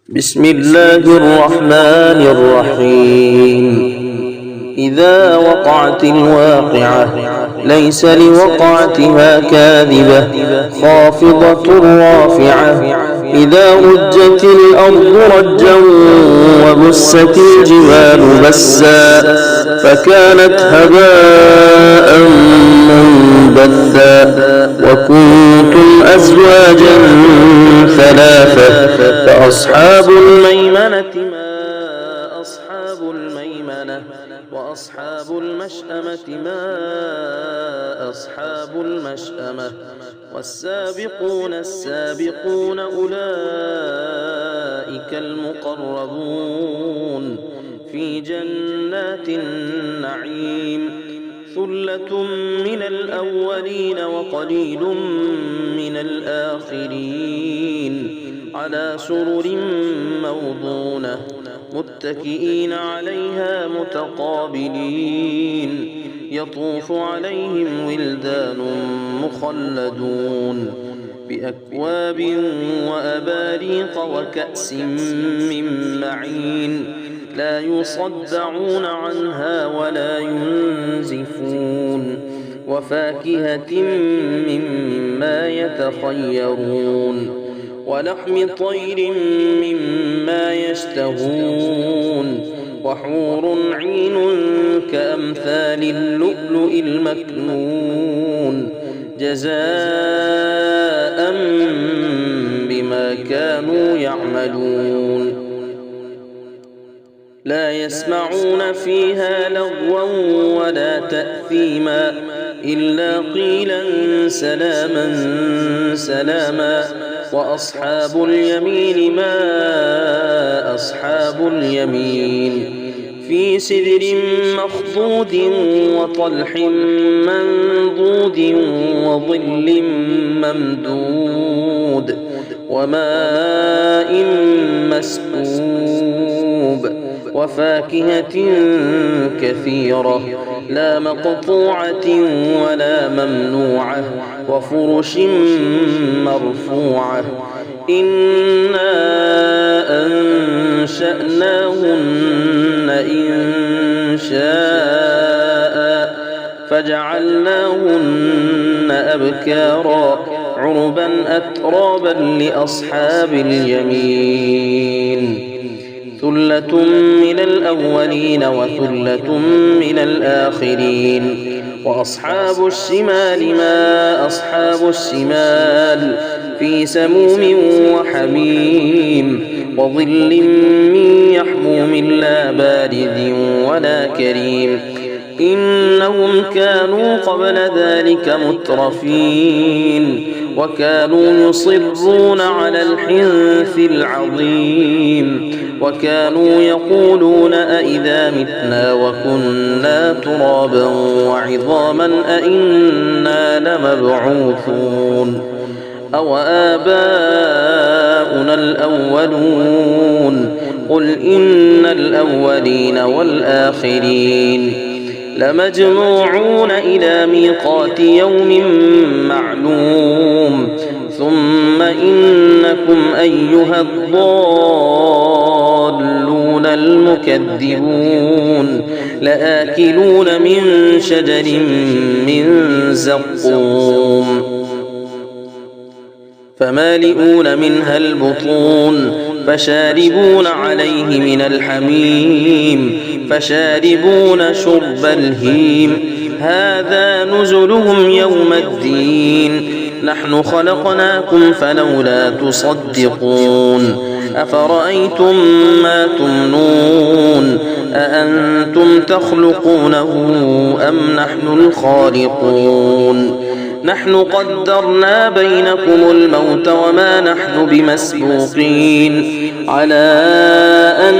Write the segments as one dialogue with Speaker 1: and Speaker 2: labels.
Speaker 1: بسم الله الرحمن الرحيم. إذا وقعت الواقعة ليس لوقعتها كاذبة خافضة رافعة. إذا رجت الأرض رجا وبست الجبال بسا فكانت هباء منبثا وكنتم أزواجا ثلاثة فأصحاب الميمنة ما أصحاب الميمنة وأصحاب المشأمة ما أصحاب المشأمة والسابقون السابقون أولئك المقربون في جنات النعيم. ثلة من الأولين وقليل من الآخرين على سرر موضونة متكئين عليها متقابلين يطوف عليهم ولدان مخلدون بأكواب وأباريق وكأس من معين لا يصدعون عنها ولا ينزفون وفاكهة مما يتخيرون ولحم طير مما يشتهون وحور عين كأمثال اللؤلؤ المكنون جزاء بما كانوا يعملون. لا يسمعون فيها لغوا ولا تأثيما إلا قيلا سلاما سلاما. وأصحاب اليمين ما أصحاب اليمين في سدر مخضود وطلح منضود وظل ممدود وماء مسكوب وفاكهة كثيرة لا مقطوعة ولا ممنوعة وفرش مرفوعة. إنا أنشأناهن إنشاء فجعلناهن أبكارا عربا أترابا لأصحاب اليمين. ثلة من الأولين وثلة من الآخرين. وأصحاب الشمال ما أصحاب الشمال في سموم وحميم وظل من يحموم لا بارد ولا كريم. إنهم كانوا قبل ذلك مترفين وكانوا يصرون على الحنث العظيم وكانوا يقولون أئذا متنا وكنا ترابا وعظاما أئنا لمبعوثون أو آباؤنا الأولون. قل إن الأولين والآخرين لمجموعون إلى ميقات يوم معلوم. ثم إنكم أيها الضالون المكذبون لآكلون من شجر من زقوم فمالئون منها البطون فشاربون عليه من الحميم فشاربون شرب الهيم. هذا نزلهم يوم الدين. نحن خلقناكم فلولا تصدقون. أفرأيتم ما تمنون أأنتم تخلقونه أم نحن الخالقون. نحن قدرنا بينكم الموت وما نحن بمسبوقين على أن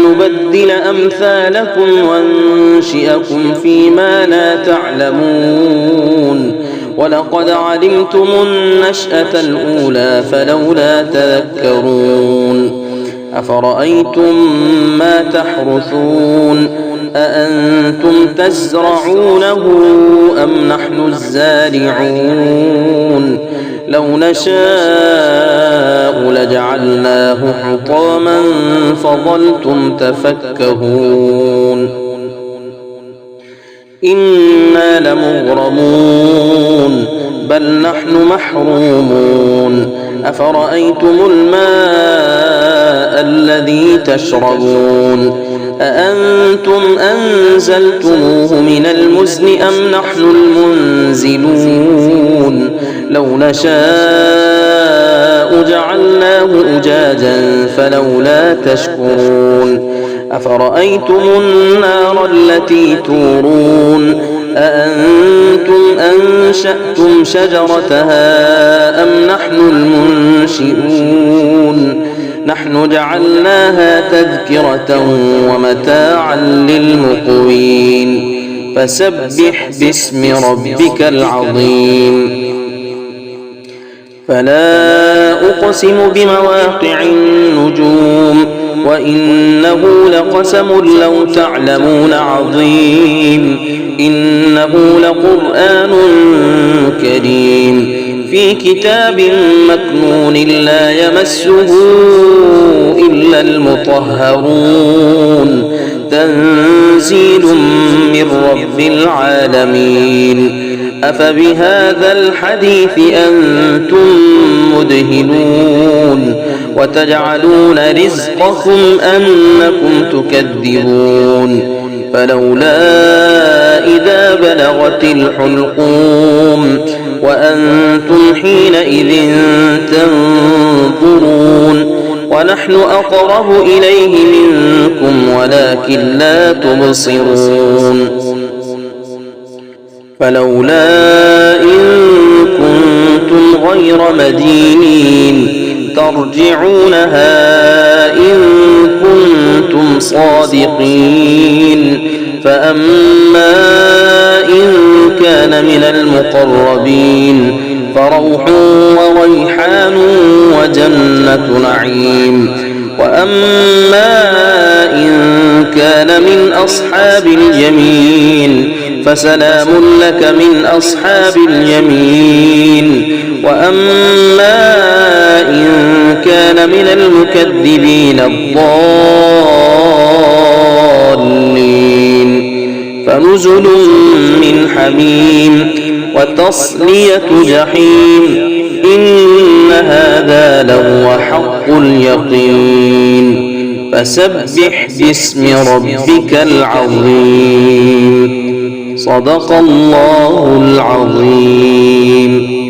Speaker 1: نبدل أمثالكم وننشئكم فيما لا تعلمون. ولقد علمتم النشأة الأولى فلولا تذكرون. أفرأيتم ما تحرثون أأنتم تزرعونه أم نحن الزارعون لو نشاء لجعلناه حطاما فظلتم تفكهون إنا لمغرمون بل نحن محرومون أفرأيتم الماء الذي تشربون أأنتم أنزلتموه من المزن أم نحن المنزلون لو نشاء جعلناه أجاجا فلولا تشكرون أفرأيتم النار التي تورون أأنتم أنشأتم شجرتها أم نحن المنشئون نحن جعلناها تذكرة ومتاعا للمقوين فسبح باسم ربك العظيم فلا أقسم بمواقع النجوم وإنه لقسم لو تعلمون عظيم إنه لقرآن كريم في كتاب مكنون لا يمسه إلا المطهرون تنزيل من رب العالمين أفبهذا الحديث أنتم مدهنون وتجعلون رزقكم أنكم تكذبون فلولا إذا بلغت الحلقوم وأنتم حينئذ تنظرون ونحن أقرب إليه منكم ولكن لا تبصرون فلولا إن كنتم غير مدينين ترجعونها إن كنتم صادقين فأما إن كان من المقربين فروح وريحان وجنة نعيم وأما إن كان من أصحاب اليمين فسلام لك من أصحاب اليمين وأما إن كان من المكذبين الضالين فنزل من حميم وتصلية جحيم إن هذا لهو حق اليقين فسبح باسم ربك العظيم صدق الله العظيم.